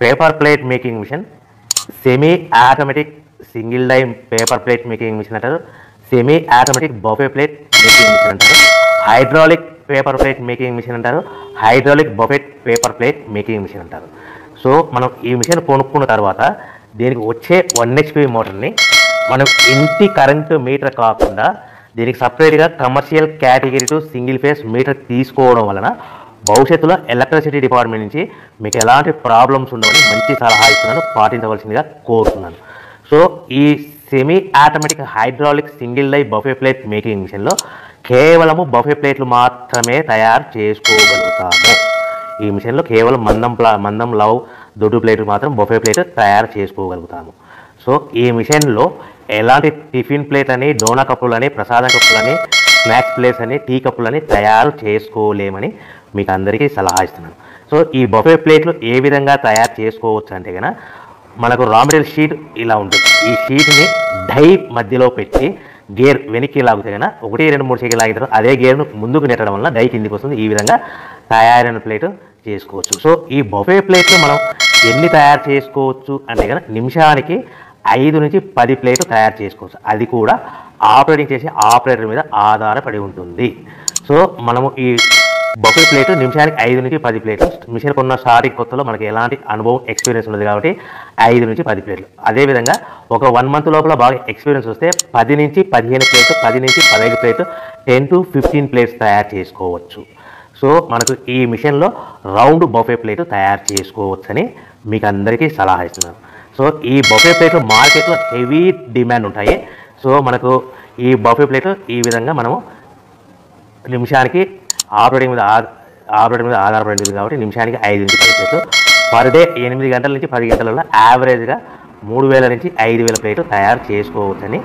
Paper plate making machine, semi automatic single die paper plate making machine అంటారు, semi automatic buffet plate making machine అంటారు, hydraulic paper plate making machine అంటారు, hydraulic buffet paper plate making machine అంటారు. So మనం ఈ machine కొనుక్కున్న తర్వాత దీనికి వచ్చే 1 HP మోటార్ని మనం ఇంటి కరెంటు మీటర్ కాకుండా దీనికి సపరేట్గా commercial category to single phase metre తీసుకోవడం వలన భవిష్యత్తులో ఎలక్ట్రిసిటీ డిపార్ట్మెంట్ నుంచి మీకు ఎలాంటి ప్రాబ్లమ్స్ ఉండవని మంచి సలహా ఇస్తున్నాను, పాటించవలసిందిగా కోరుతున్నాను. సో ఈ semi automatic hydraulic single die buffet plate making మిషన్లో కేవలము బఫే ప్లేట్లు మాత్రమే తయారు చేసుకోగలుగుతాము. ఈ మిషన్లో కేవలం మందం లవ్ దొడ్డు ప్లేట్లు మాత్రం బఫే ప్లేట్ తయారు చేసుకోగలుగుతాము. సో ఈ మిషన్లో ఎలాంటి టిఫిన్ ప్లేట్ అని, డోనా కప్పులని, ప్రసాదం కప్పులని, స్నాక్స్ ప్లేట్స్ అని, టీ కప్పులని తయారు చేసుకోలేమని మీకు అందరికీ సలహా ఇస్తున్నాను. సో ఈ బఫే ప్లేట్లు ఏ విధంగా తయారు చేసుకోవచ్చు అంటే కనుక మనకు రా మెటీరియల్ షీట్ ఇలా ఉంటుంది. ఈ షీట్ని డై మధ్యలో పెట్టి గేర్ వెనక్కి లాగితే కనుక 1, 2, 3 సెకండ్లు లాగితే అదే గేర్ను ముందుకు నెట్టడం వల్ల డై కిందికి వస్తుంది. ఈ విధంగా తయారైన ప్లేట్ చేసుకోవచ్చు. సో ఈ బఫే ప్లేట్లు మనం ఎన్ని తయారు చేసుకోవచ్చు అంటే కనుక నిమిషానికి 5 నుంచి 10 ప్లేట్లు తయారు చేసుకోవచ్చు. అది కూడా ఆపరేటింగ్ చేసే ఆపరేటర్ మీద ఆధారపడి ఉంటుంది. సో మనము ఈ బఫే ప్లేట్ నిమిషానికి 5 నుంచి 10 ప్లేట్లు. మిషన్ కొన్న స్టార్టింగ్ కొత్తలో మనకి ఎలాంటి అనుభవం ఎక్స్పీరియన్స్ ఉన్నది కాబట్టి 5 నుంచి 10 ప్లేట్లు. అదేవిధంగా ఒక 1 మంత్ లోపల బాగా ఎక్స్పీరియన్స్ వస్తే 10 నుంచి 15 ప్లేట్లు, 10 నుంచి 15 ప్లేట్లు, 10 to 15 ప్లేట్స్ తయారు చేసుకోవచ్చు. సో మనకు ఈ మిషన్లో రౌండ్ బఫే ప్లేట్ తయారు చేసుకోవచ్చని మీకు అందరికీ సలహా ఇస్తున్నాను. సో ఈ బఫే ప్లేట్లు మార్కెట్లో హెవీ డిమాండ్ ఉంటాయి. సో మనకు ఈ బఫే ప్లేట్ ఈ విధంగా మనము నిమిషానికి ఆపరేటింగ్ మీద ఆధారపడింది కాబట్టి నిమిషానికి 5 నుంచి 10 ప్లేట్లు, పర్ డే 8 గంటల నుంచి 10 గంటలలో యావరేజ్గా 3000 నుంచి 5000 ప్లేట్లు తయారు చేసుకోవచ్చని